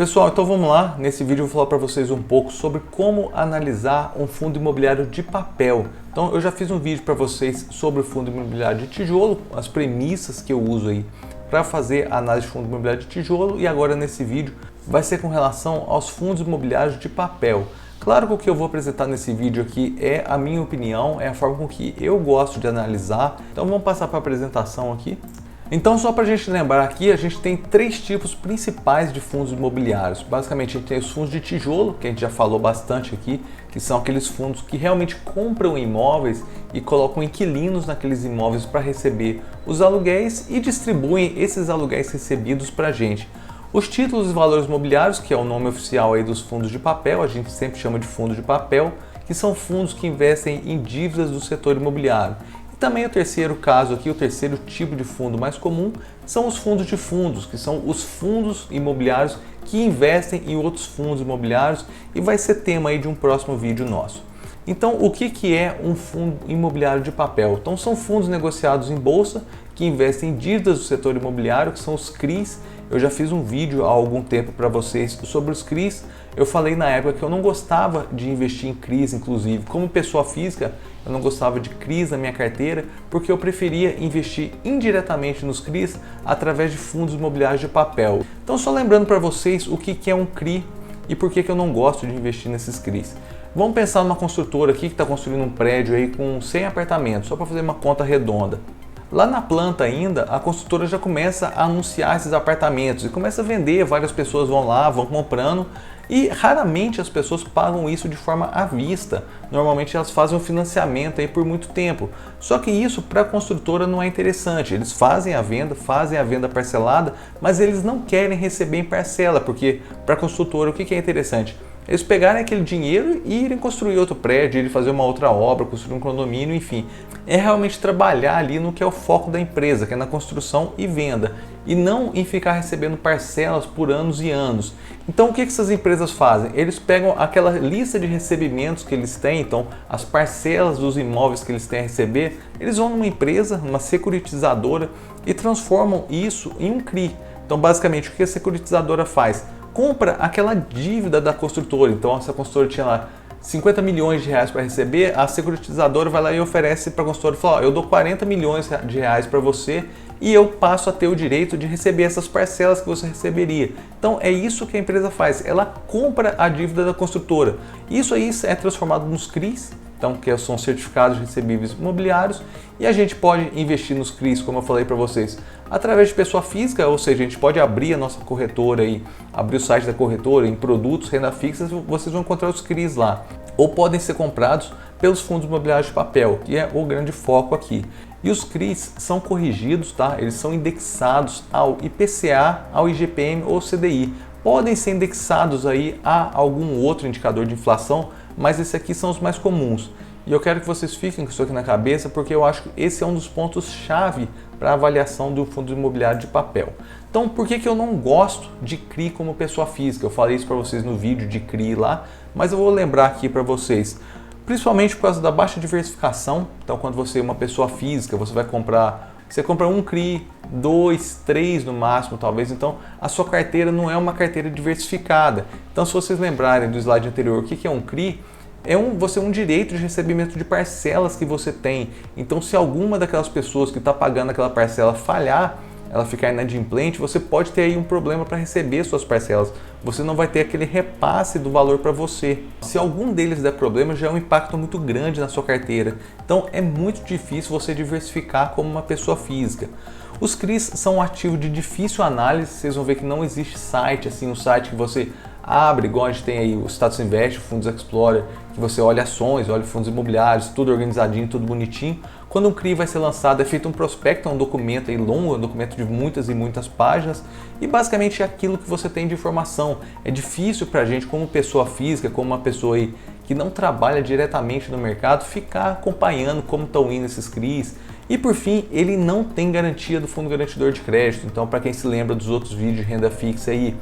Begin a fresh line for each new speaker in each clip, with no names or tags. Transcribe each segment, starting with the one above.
Pessoal, então vamos lá. Nesse vídeo eu vou falar para vocês um pouco sobre como analisar um fundo imobiliário de papel. Então eu já fiz um vídeo para vocês sobre o fundo imobiliário de tijolo, as premissas que eu uso aí para fazer a análise de fundo imobiliário de tijolo, e agora nesse vídeo vai ser com relação aos fundos imobiliários de papel. Claro que o que eu vou apresentar nesse vídeo aqui é a minha opinião, é a forma com que eu gosto de analisar. Então vamos passar para a apresentação aqui. Então, só para a gente lembrar aqui, a gente tem três tipos principais de fundos imobiliários. Basicamente, a gente tem os fundos de tijolo, que a gente já falou bastante aqui, que são aqueles fundos que realmente compram imóveis e colocam inquilinos naqueles imóveis para receber os aluguéis e distribuem esses aluguéis recebidos para a gente. Os títulos e valores imobiliários, que é o nome oficial aí dos fundos de papel, a gente sempre chama de fundo de papel, que são fundos que investem em dívidas do setor imobiliário. Também o terceiro caso aqui, o terceiro tipo de fundo mais comum, são os fundos de fundos, que são os fundos imobiliários que investem em outros fundos imobiliários, e vai ser tema aí de um próximo vídeo nosso. Então, o que é um fundo imobiliário de papel? Então, são fundos negociados em bolsa que investem em dívidas do setor imobiliário, que são os CRIs. Eu já fiz um vídeo há algum tempo para vocês sobre os CRIs. Eu falei na época que eu não gostava de investir em CRIs, inclusive. Como pessoa física, eu não gostava de CRIs na minha carteira, porque eu preferia investir indiretamente nos CRIs através de fundos imobiliários de papel. Então, só lembrando para vocês o que é um CRI e por que eu não gosto de investir nesses CRIs. Vamos pensar numa construtora aqui que está construindo um prédio aí com 100 apartamentos, só para fazer uma conta redonda. Lá na planta ainda, a construtora já começa a anunciar esses apartamentos e começa a vender, várias pessoas vão lá, vão comprando, e raramente as pessoas pagam isso de forma à vista. Normalmente elas fazem um financiamento aí por muito tempo. Só que isso para a construtora não é interessante. Eles fazem a venda parcelada, mas eles não querem receber em parcela, porque para a construtora o que é interessante? Eles pegarem aquele dinheiro e irem construir outro prédio, irem fazer uma outra obra, construir um condomínio, enfim. É realmente trabalhar ali no que é o foco da empresa, que é na construção e venda, e não em ficar recebendo parcelas por anos e anos. Então o que essas empresas fazem? Eles pegam aquela lista de recebimentos que eles têm, então as parcelas dos imóveis que eles têm a receber, eles vão numa empresa, numa securitizadora, e transformam isso em um CRI. Então basicamente o que a securitizadora faz? Compra aquela dívida da construtora. Então essa construtora tinha lá 50 milhões de reais para receber, a securitizadora vai lá e oferece para a construtora e fala: ó, eu dou 40 milhões de reais para você e eu passo a ter o direito de receber essas parcelas que você receberia. Então é isso que a empresa faz, ela compra a dívida da construtora. Isso aí é transformado nos CRIs, então, que são certificados recebíveis imobiliários, e a gente pode investir nos CRIs, como eu falei para vocês, através de pessoa física, ou seja, a gente pode abrir a nossa corretora aí, abrir o site da corretora, em produtos, renda fixa, vocês vão encontrar os CRIs lá. Ou podem ser comprados pelos fundos imobiliários de papel, que é o grande foco aqui. E os CRIs são corrigidos, tá? Eles são indexados ao IPCA, ao IGPM ou CDI. Podem ser indexados aí a algum outro indicador de inflação, mas esses aqui são os mais comuns. E eu quero que vocês fiquem com isso aqui na cabeça, porque eu acho que esse é um dos pontos-chave para a avaliação do fundo imobiliário de papel. Então, por que eu não gosto de CRI como pessoa física? Eu falei isso para vocês no vídeo de CRI lá, mas eu vou lembrar aqui para vocês. Principalmente por causa da baixa diversificação. Então, quando você é uma pessoa física, você vai comprar... Você compra um CRI, 2, 3 no máximo, talvez. Então, a sua carteira não é uma carteira diversificada. Então, se vocês lembrarem do slide anterior, o que é um CRI? É um direito de recebimento de parcelas que você tem. Então, se alguma daquelas pessoas que está pagando aquela parcela falhar, ela ficar inadimplente, você pode ter aí um problema para receber suas parcelas. Você não vai ter aquele repasse do valor para você. Se algum deles der problema, já é um impacto muito grande na sua carteira. Então é muito difícil você diversificar como uma pessoa física. Os CRIs são um ativo de difícil análise. Vocês vão ver que não existe site, assim, um site que você abre, igual a gente tem aí o Status Invest, o Fundos Explorer, que você olha ações, olha fundos imobiliários, tudo organizadinho, tudo bonitinho. Quando um CRI vai ser lançado, é feito um prospecto, um documento aí longo, um documento de muitas e muitas páginas, e basicamente é aquilo que você tem de informação. É difícil para a gente, como pessoa física, como uma pessoa aí que não trabalha diretamente no mercado, ficar acompanhando como estão indo esses CRIs. E por fim, ele não tem garantia do Fundo Garantidor de Crédito. Então, para quem se lembra dos outros vídeos de renda fixa aí,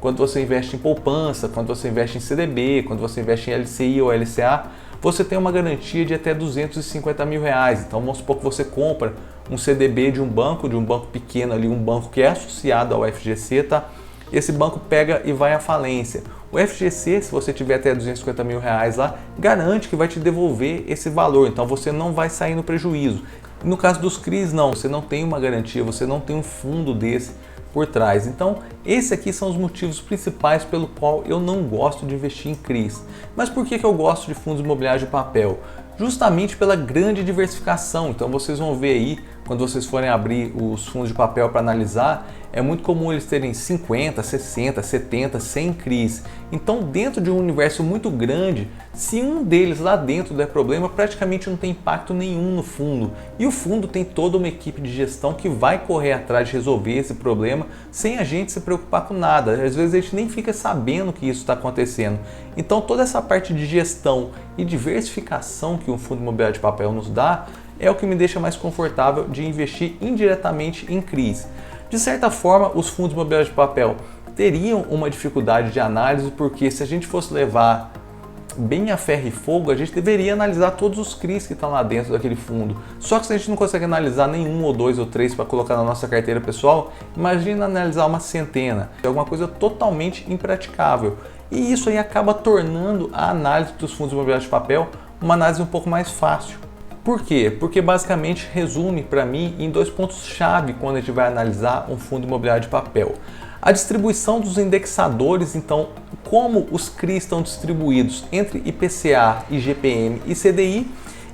quando você investe em poupança, quando você investe em CDB, quando você investe em LCI ou LCA, você tem uma garantia de até 250 mil reais. Então vamos supor que você compra um CDB de um banco pequeno ali, um banco que é associado ao FGC, tá? esse banco pega e vai à falência. O FGC, se você tiver até R$250 mil lá, garante que vai te devolver esse valor, então você não vai sair no prejuízo. No caso dos CRIs, não, você não tem uma garantia, você não tem um fundo desse por trás. Então, esses aqui são os motivos principais pelo qual eu não gosto de investir em CRIs. Mas por que eu gosto de fundos imobiliários de papel? Justamente pela grande diversificação. Então vocês vão ver aí, quando vocês forem abrir os fundos de papel para analisar, é muito comum eles terem 50, 60, 70, 100 CRIs. Então, dentro de um universo muito grande, se um deles lá dentro der problema, praticamente não tem impacto nenhum no fundo. E o fundo tem toda uma equipe de gestão que vai correr atrás de resolver esse problema sem a gente se preocupar com nada. Às vezes a gente nem fica sabendo que isso está acontecendo. Então, toda essa parte de gestão e diversificação que um fundo imobiliário de papel nos dá é o que me deixa mais confortável de investir indiretamente em CRIs. De certa forma, os fundos imobiliários de papel teriam uma dificuldade de análise, porque se a gente fosse levar bem a ferro e fogo, a gente deveria analisar todos os CRIs que estão lá dentro daquele fundo. Só que se a gente não consegue analisar nenhum ou dois ou três para colocar na nossa carteira pessoal, imagina analisar uma centena. É alguma coisa totalmente impraticável. E isso aí acaba tornando a análise dos fundos imobiliários de papel uma análise um pouco mais fácil. Por quê? Porque basicamente resume para mim em dois pontos-chave quando a gente vai analisar um fundo imobiliário de papel. A distribuição dos indexadores, então como os CRIs estão distribuídos entre IPCA, IGPM e CDI,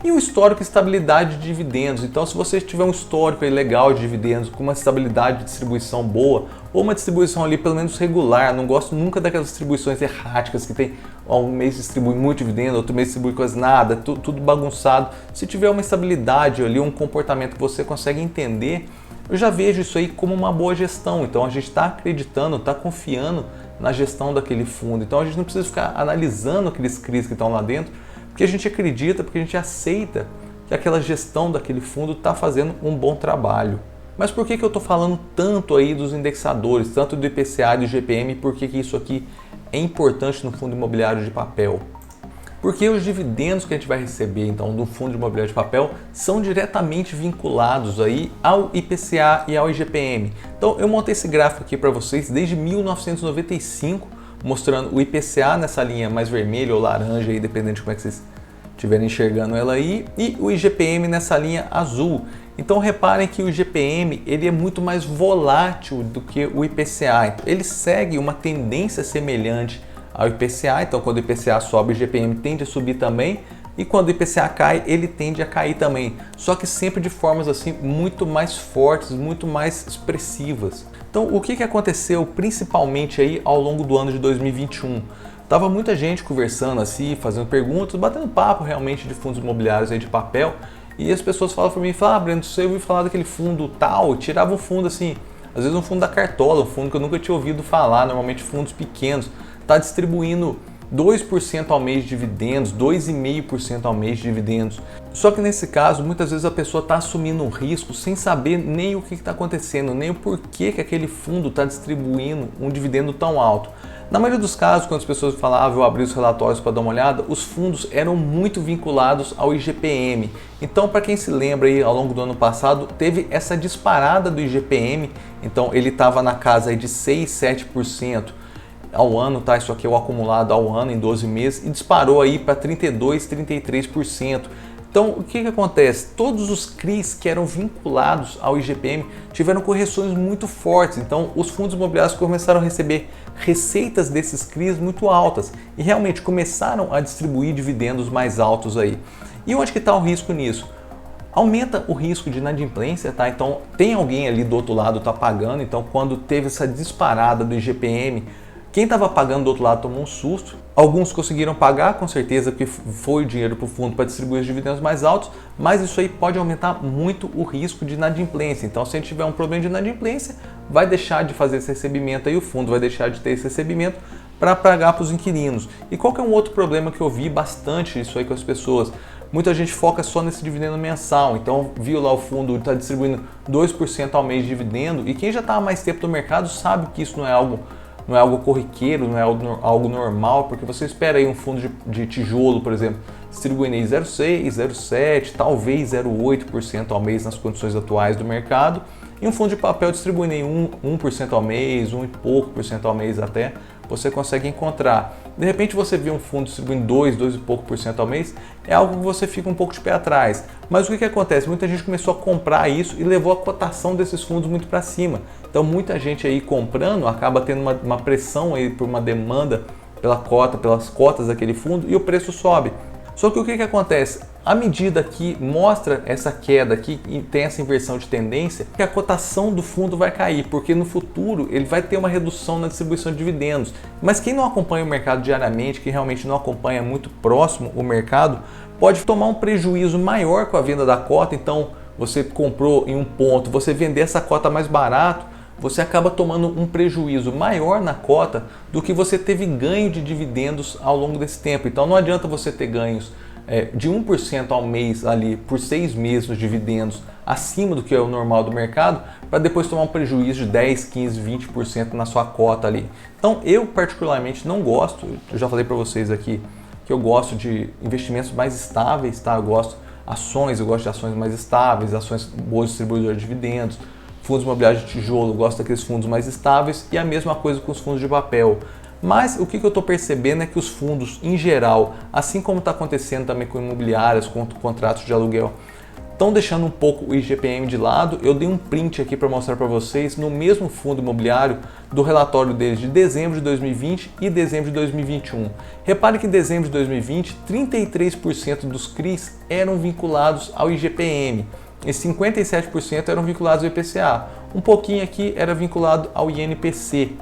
e o histórico e estabilidade de dividendos. Então, se você tiver um histórico aí legal de dividendos, com uma estabilidade de distribuição boa, ou uma distribuição ali pelo menos regular, não gosto nunca daquelas distribuições erráticas que tem um mês distribui muito dividendo, outro mês distribui quase nada, tudo bagunçado. Se tiver uma estabilidade ali, um comportamento que você consegue entender, eu já vejo isso aí como uma boa gestão. Então, a gente está acreditando, está confiando na gestão daquele fundo. Então, a gente não precisa ficar analisando aqueles CRIs que estão lá dentro, porque a gente acredita, porque a gente aceita que aquela gestão daquele fundo está fazendo um bom trabalho. Mas por que eu estou falando tanto aí dos indexadores, tanto do IPCA e do IGPM, por que isso aqui é importante no fundo imobiliário de papel? Porque os dividendos que a gente vai receber então do fundo imobiliário de papel são diretamente vinculados aí ao IPCA e ao IGPM. Então eu montei esse gráfico aqui para vocês desde 1995, mostrando o IPCA nessa linha mais vermelha ou laranja, aí, dependendo de como é que vocês estiverem enxergando ela aí, e o IGPM nessa linha azul. Então reparem que o IGPM ele é muito mais volátil do que o IPCA. Ele segue uma tendência semelhante ao IPCA, então quando o IPCA sobe, o IGPM tende a subir também, e quando o IPCA cai, ele tende a cair também, só que sempre de formas assim muito mais fortes, muito mais expressivas. Então, o que aconteceu principalmente aí ao longo do ano de 2021? Tava muita gente conversando assim, fazendo perguntas, batendo papo realmente de fundos imobiliários aí de papel, e as pessoas falam para mim, Breno, você ouviu falar daquele fundo tal? Eu tirava um fundo assim, às vezes um fundo da Cartola, um fundo que eu nunca tinha ouvido falar, normalmente fundos pequenos, está distribuindo 2% ao mês de dividendos, 2,5% ao mês de dividendos. Só que nesse caso, muitas vezes a pessoa está assumindo um risco sem saber nem o que está acontecendo, nem o porquê que aquele fundo está distribuindo um dividendo tão alto. Na maioria dos casos, quando as pessoas falavam, eu abri os relatórios para dar uma olhada, os fundos eram muito vinculados ao IGPM. Então, para quem se lembra aí, ao longo do ano passado, teve essa disparada do IGPM, então ele estava na casa aí de 6, 7%. Ao ano, tá? Isso aqui é o acumulado ao ano em 12 meses e disparou aí para 32, 33%. Então, o que acontece? Todos os CRIs que eram vinculados ao IGPM tiveram correções muito fortes. Então, os fundos imobiliários começaram a receber receitas desses CRIs muito altas e realmente começaram a distribuir dividendos mais altos aí. E onde que está o risco nisso? Aumenta o risco de inadimplência, tá? Então, tem alguém ali do outro lado tá pagando. Então, quando teve essa disparada do IGPM, quem estava pagando do outro lado tomou um susto. Alguns conseguiram pagar, com certeza, que foi o dinheiro para o fundo para distribuir os dividendos mais altos, mas isso aí pode aumentar muito o risco de inadimplência. Então, se a gente tiver um problema de inadimplência, vai deixar de fazer esse recebimento aí, o fundo vai deixar de ter esse recebimento para pagar para os inquilinos. E qual que é um outro problema que eu vi bastante isso aí com as pessoas? Muita gente foca só nesse dividendo mensal, então viu lá o fundo está distribuindo 2% ao mês de dividendo, e quem já está há mais tempo no mercado sabe que isso não é algo corriqueiro, não é algo normal, porque você espera aí um fundo de tijolo, por exemplo, distribuindo aí 0,6%, 0,7%, talvez 0,8% ao mês nas condições atuais do mercado, E um fundo de papel distribuindo em 1% ao mês, 1 e pouco por cento ao mês até, você consegue encontrar. De repente você vê um fundo distribuindo 2 e pouco por cento ao mês, é algo que você fica um pouco de pé atrás. Mas o que acontece? Muita gente começou a comprar isso e levou a cotação desses fundos muito para cima. Então muita gente aí comprando acaba tendo uma pressão aí por uma demanda pelas cotas daquele fundo e o preço sobe. Só que o que acontece? À medida que mostra essa queda aqui e tem essa inversão de tendência, que a cotação do fundo vai cair, porque no futuro ele vai ter uma redução na distribuição de dividendos. Mas quem não acompanha o mercado diariamente, que realmente não acompanha muito próximo o mercado, pode tomar um prejuízo maior com a venda da cota. Então você comprou em um ponto, você vender essa cota mais barato, você acaba tomando um prejuízo maior na cota do que você teve ganho de dividendos ao longo desse tempo. Então não adianta você ter ganhos de 1% ao mês ali por 6 meses nos dividendos acima do que é o normal do mercado, para depois tomar um prejuízo de 10, 15, 20% na sua cota ali. Então eu particularmente não gosto, eu já falei para vocês aqui que eu gosto de investimentos mais estáveis, tá? Eu gosto de ações mais estáveis, ações boas distribuidoras de dividendos. Fundos imobiliários de tijolo, eu gosto daqueles fundos mais estáveis, e a mesma coisa com os fundos de papel. Mas o que eu estou percebendo é que os fundos, em geral, assim como está acontecendo também com imobiliárias, com contratos de aluguel, estão deixando um pouco o IGPM de lado. Eu dei um print aqui para mostrar para vocês no mesmo fundo imobiliário do relatório deles de dezembro de 2020 e dezembro de 2021. Repare que em dezembro de 2020, 33% dos CRIs eram vinculados ao IGPM. E 57% eram vinculados ao IPCA. Um pouquinho aqui era vinculado ao INPC.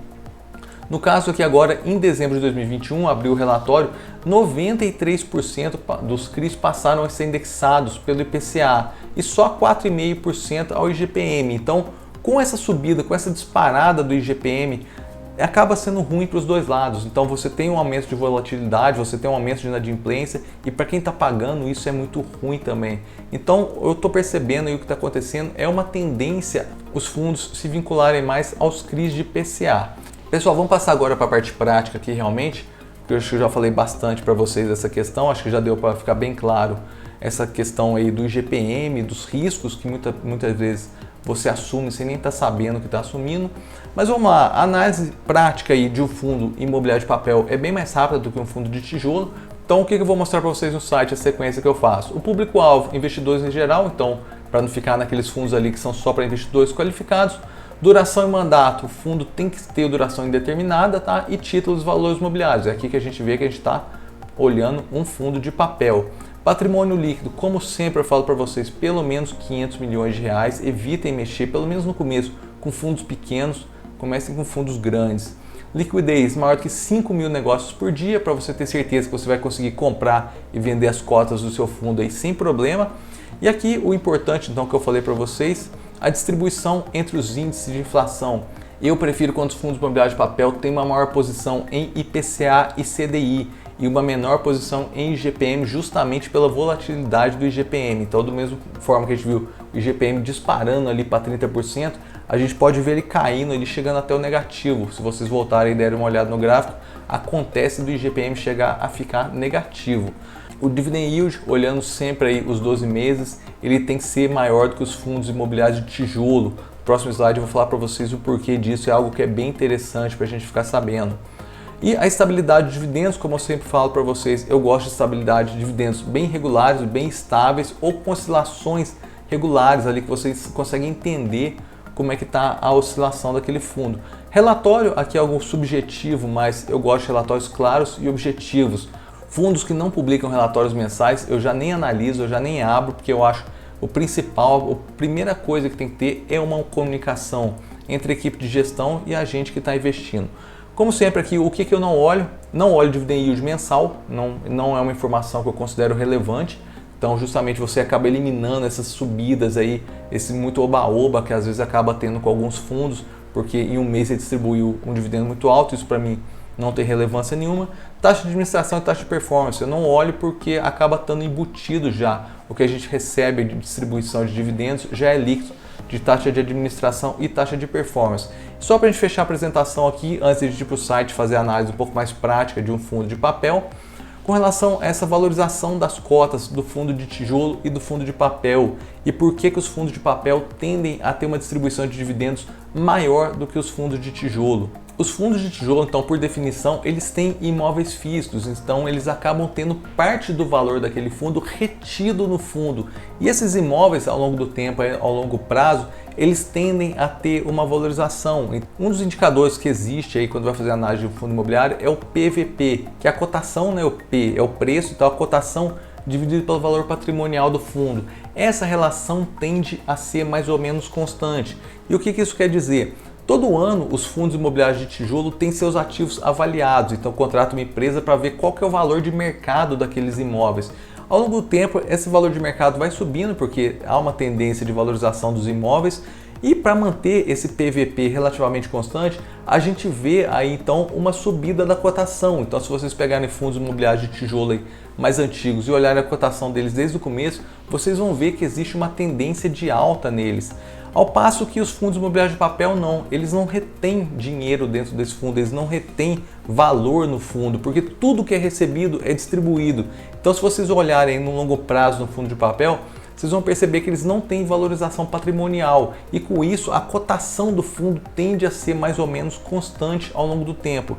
No caso aqui agora, em dezembro de 2021, abriu o relatório, 93% dos CRIs passaram a ser indexados pelo IPCA e só 4,5% ao IGPM. Então, com essa subida, com essa disparada do IGPM, acaba sendo ruim para os dois lados. Então você tem um aumento de volatilidade, você tem um aumento de inadimplência, e para quem está pagando isso é muito ruim também. Então eu estou percebendo aí o que está acontecendo é uma tendência os fundos se vincularem mais aos CRIs de IPCA. Pessoal, vamos passar agora para a parte prática aqui realmente, porque eu acho que eu já falei bastante para vocês dessa questão, acho que já deu para ficar bem claro essa questão aí do IGPM, dos riscos que muitas vezes você assume sem nem estar sabendo que está assumindo. Mas vamos lá, a análise prática aí de um fundo imobiliário de papel é bem mais rápida do que um fundo de tijolo. Então o que eu vou mostrar para vocês no site, a sequência que eu faço? O público-alvo, investidores em geral, então para não ficar naqueles fundos ali que são só para investidores qualificados. Duração e mandato, o fundo tem que ter duração indeterminada, tá? E títulos e valores imobiliários, é aqui que a gente vê que a gente está olhando um fundo de papel. Patrimônio líquido, como sempre eu falo para vocês, pelo menos 500 milhões de reais, evitem mexer, pelo menos no começo, com fundos pequenos, comecem com fundos grandes. Liquidez, maior do que 5 mil negócios por dia, para você ter certeza que você vai conseguir comprar e vender as cotas do seu fundo aí sem problema. E aqui o importante então que eu falei para vocês, a distribuição entre os índices de inflação. Eu prefiro quando os fundos imobiliários de papel têm uma maior posição em IPCA e CDI e uma menor posição em IGPM, justamente pela volatilidade do IGPM. Então, da mesma forma que a gente viu o IGPM disparando ali para 30%, a gente pode ver ele caindo, ele chegando até o negativo. Se vocês voltarem e derem uma olhada no gráfico, acontece do IGPM chegar a ficar negativo. O dividend yield, olhando sempre aí os 12 meses, ele tem que ser maior do que os fundos imobiliários de tijolo. No próximo slide eu vou falar para vocês o porquê disso, é algo que é bem interessante para a gente ficar sabendo. E a estabilidade de dividendos, como eu sempre falo para vocês, eu gosto de estabilidade de dividendos bem regulares, bem estáveis ou com oscilações regulares ali que vocês conseguem entender como é que está a oscilação daquele fundo. Relatório, aqui é algo subjetivo, mas eu gosto de relatórios claros e objetivos. Fundos que não publicam relatórios mensais, eu já nem analiso, eu já nem abro, porque eu acho o principal, a primeira coisa que tem que ter é uma comunicação entre a equipe de gestão e a gente que está investindo. Como sempre aqui, o que eu não olho? Não olho dividend yield mensal, não é uma informação que eu considero relevante. Então justamente você acaba eliminando essas subidas aí, esse muito oba-oba que às vezes acaba tendo com alguns fundos, porque em um mês você distribuiu um dividendo muito alto, isso para mim não tem relevância nenhuma. Taxa de administração e taxa de performance, eu não olho porque acaba estando embutido já. O que a gente recebe de distribuição de dividendos já é líquido de taxa de administração e taxa de performance. Só para a gente fechar a apresentação aqui, antes de ir para o site fazer a análise um pouco mais prática de um fundo de papel, Com relação a essa valorização das cotas do fundo de tijolo e do fundo de papel e por que os fundos de papel tendem a ter uma distribuição de dividendos maior do que os fundos de tijolo. Os fundos de tijolo, então, por definição, eles têm imóveis físicos, então eles acabam tendo parte do valor daquele fundo retido no fundo. E esses imóveis, ao longo do tempo, ao longo prazo, eles tendem a ter uma valorização. Um dos indicadores que existe aí quando vai fazer análise de um fundo imobiliário é o PVP, que é a cotação, né, o P é o preço, então a cotação dividido pelo valor patrimonial do fundo. Essa relação tende a ser mais ou menos constante. E o que isso quer dizer? Todo ano, os fundos imobiliários de tijolo têm seus ativos avaliados, então contrata uma empresa para ver qual que é o valor de mercado daqueles imóveis. Ao longo do tempo, esse valor de mercado vai subindo porque há uma tendência de valorização dos imóveis e para manter esse PVP relativamente constante, a gente vê aí então uma subida da cotação. Então, se vocês pegarem fundos imobiliários de tijolo aí mais antigos e olharem a cotação deles desde o começo, vocês vão ver que existe uma tendência de alta neles. Ao passo que os fundos imobiliários de papel não, eles não retêm dinheiro dentro desse fundo, eles não retêm valor no fundo, porque tudo que é recebido é distribuído. Então, se vocês olharem no longo prazo no fundo de papel, vocês vão perceber que eles não têm valorização patrimonial e com isso a cotação do fundo tende a ser mais ou menos constante ao longo do tempo.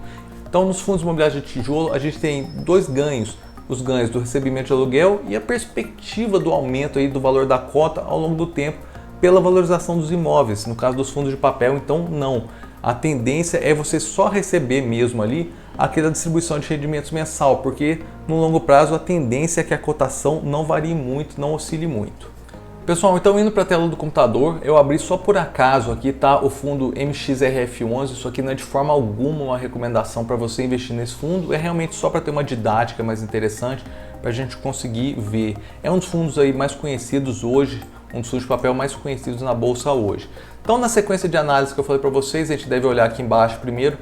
Então, nos fundos imobiliários de tijolo, a gente tem dois ganhos. Os ganhos do recebimento de aluguel e a perspectiva do aumento aí do valor da cota ao longo do tempo pela valorização dos imóveis. No caso dos fundos de papel, então não. A tendência é você só receber mesmo ali aquela distribuição de rendimentos mensal, porque no longo prazo a tendência é que a cotação não varie muito, não oscile muito. Pessoal, então indo para a tela do computador, eu abri só por acaso aqui, tá, o fundo MXRF11. Isso aqui não é de forma alguma uma recomendação para você investir nesse fundo, é realmente só para ter uma didática mais interessante, para a gente conseguir ver. É um dos fundos aí mais conhecidos hoje, um dos fundos de papel mais conhecidos na bolsa hoje. Então, na sequência de análise que eu falei para vocês, a gente deve olhar aqui embaixo primeiro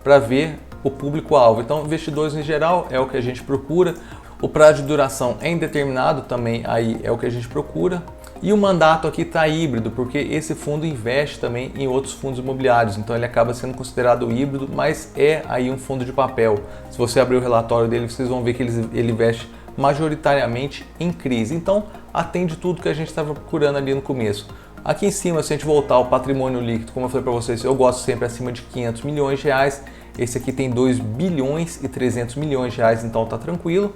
para ver o público-alvo. Então, investidores em geral é o que a gente procura. O prazo de duração é indeterminado, também aí é o que a gente procura. E o mandato aqui está híbrido, porque esse fundo investe também em outros fundos imobiliários, então ele acaba sendo considerado híbrido, mas é aí um fundo de papel. Se você abrir o relatório dele, vocês vão ver que ele investe majoritariamente em crise. Então, atende tudo que a gente estava procurando ali no começo. Aqui em cima, se a gente voltar ao patrimônio líquido, como eu falei para vocês, eu gosto sempre acima de 500 milhões de reais. Esse aqui tem 2 bilhões e 300 milhões de reais, então tá tranquilo.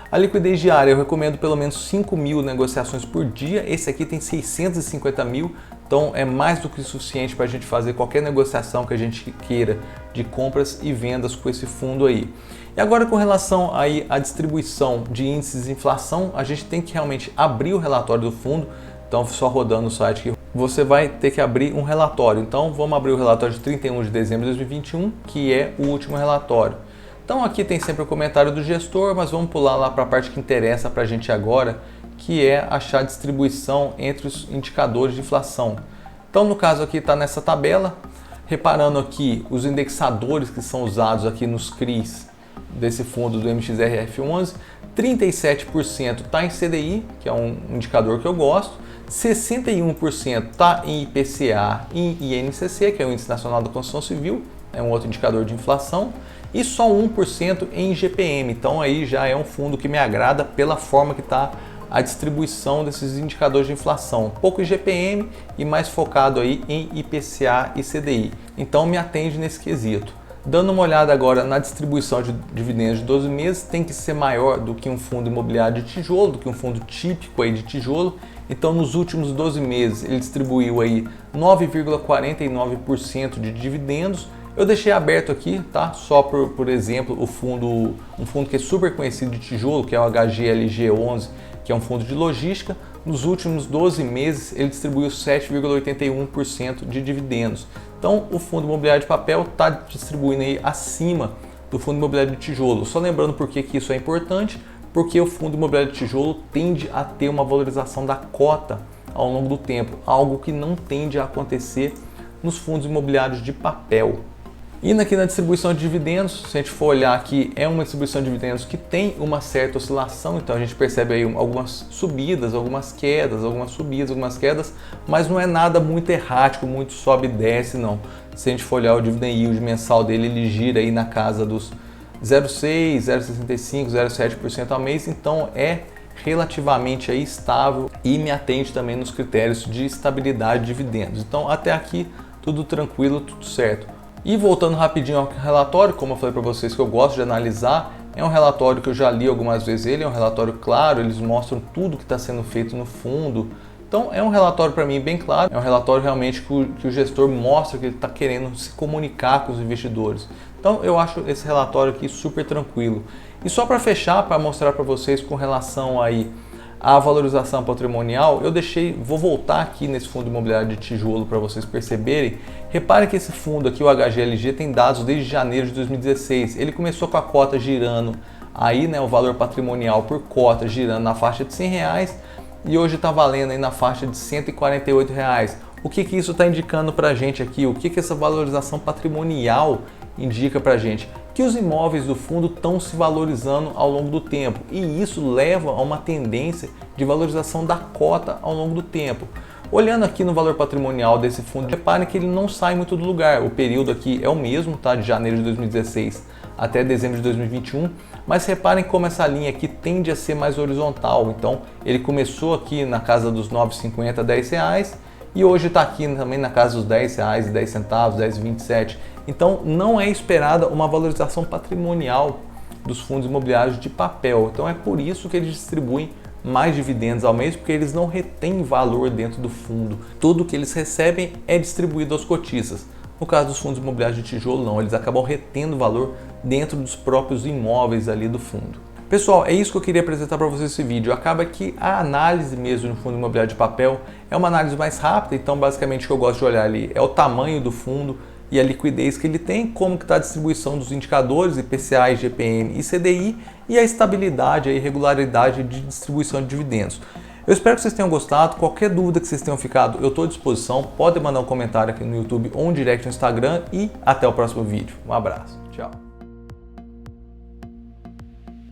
A liquidez diária eu recomendo pelo menos 5 mil negociações por dia. Esse aqui tem 650 mil, então é mais do que suficiente para a gente fazer qualquer negociação que a gente queira de compras e vendas com esse fundo aí. E agora com relação aí à distribuição de índices de inflação, a gente tem que realmente abrir o relatório do fundo. Então só rodando o site aqui, você vai ter que abrir um relatório. Então vamos abrir o relatório de 31 de dezembro de 2021, que é o último relatório. Então aqui tem sempre o comentário do gestor, mas vamos pular lá para a parte que interessa para a gente agora, que é achar a distribuição entre os indicadores de inflação. Então no caso aqui está nessa tabela, reparando aqui os indexadores que são usados aqui nos CRIs desse fundo do MXRF11, 37% está em CDI, que é um indicador que eu gosto, 61% está em IPCA e INCC, que é o Índice Nacional da Construção Civil, é um outro indicador de inflação, e só 1% em IGPM. Então aí já é um fundo que me agrada pela forma que está a distribuição desses indicadores de inflação. Pouco IGPM e mais focado aí em IPCA e CDI. Então me atende nesse quesito. Dando uma olhada agora na distribuição de dividendos de 12 meses, tem que ser maior do que um fundo imobiliário de tijolo, do que um fundo típico aí de tijolo. Então nos últimos 12 meses ele distribuiu aí 9,49% de dividendos. Eu deixei aberto aqui, tá? Só por exemplo, um fundo que é super conhecido de tijolo, que é o HGLG11, que é um fundo de logística. Nos últimos 12 meses ele distribuiu 7,81% de dividendos. Então o fundo imobiliário de papel está distribuindo aí acima do fundo imobiliário de tijolo. Só lembrando por que isso é importante, porque o fundo imobiliário de tijolo tende a ter uma valorização da cota ao longo do tempo, algo que não tende a acontecer nos fundos imobiliários de papel. Indo aqui na distribuição de dividendos, se a gente for olhar aqui, é uma distribuição de dividendos que tem uma certa oscilação, então a gente percebe aí algumas subidas, algumas quedas, algumas subidas, algumas quedas, mas não é nada muito errático, muito sobe e desce não. Se a gente for olhar o dividend yield mensal dele, ele gira aí na casa dos 0,6, 0,65, 0,7% ao mês, então é relativamente aí estável e me atende também nos critérios de estabilidade de dividendos. Então até aqui tudo tranquilo, tudo certo. E voltando rapidinho ao relatório, como eu falei para vocês que eu gosto de analisar, é um relatório que eu já li algumas vezes, ele é um relatório claro, eles mostram tudo que está sendo feito no fundo. Então é um relatório para mim bem claro, é um relatório realmente que o gestor mostra que ele está querendo se comunicar com os investidores. Então eu acho esse relatório aqui super tranquilo. E só para fechar, para mostrar para vocês com relação aí à valorização patrimonial, vou voltar aqui nesse fundo imobiliário de tijolo para vocês perceberem. Reparem que esse fundo aqui, o HGLG, tem dados desde janeiro de 2016. Ele começou com a cota girando aí, né, o valor patrimonial por cota girando na faixa de R$100 e hoje está valendo aí na faixa de R$148. O que isso está indicando para a gente aqui? O que essa valorização patrimonial indica para a gente? Que os imóveis do fundo estão se valorizando ao longo do tempo e isso leva a uma tendência de valorização da cota ao longo do tempo. Olhando aqui no valor patrimonial desse fundo, reparem que ele não sai muito do lugar. O período aqui é o mesmo, tá? De janeiro de 2016 até dezembro de 2021, mas reparem como essa linha aqui tende a ser mais horizontal. Então ele começou aqui na casa dos R$ 9,50 a R$10 e hoje está aqui também na casa dos R$10,10, R$10,27. Então não é esperada uma valorização patrimonial dos fundos imobiliários de papel. Então é por isso que eles distribuem mais dividendos ao mês, porque eles não retêm valor dentro do fundo. Tudo que eles recebem é distribuído aos cotistas. No caso dos fundos imobiliários de tijolo não, eles acabam retendo valor dentro dos próprios imóveis ali do fundo. Pessoal, é isso que eu queria apresentar para vocês nesse vídeo. Acaba que a análise mesmo no fundo imobiliário de papel é uma análise mais rápida, então basicamente o que eu gosto de olhar ali é o tamanho do fundo e a liquidez que ele tem, como que está a distribuição dos indicadores IPCA, IGPM e CDI e a estabilidade e regularidade de distribuição de dividendos. Eu espero que vocês tenham gostado. Qualquer dúvida que vocês tenham ficado, eu estou à disposição. Podem mandar um comentário aqui no YouTube ou um direct no Instagram e até o próximo vídeo. Um abraço. Tchau.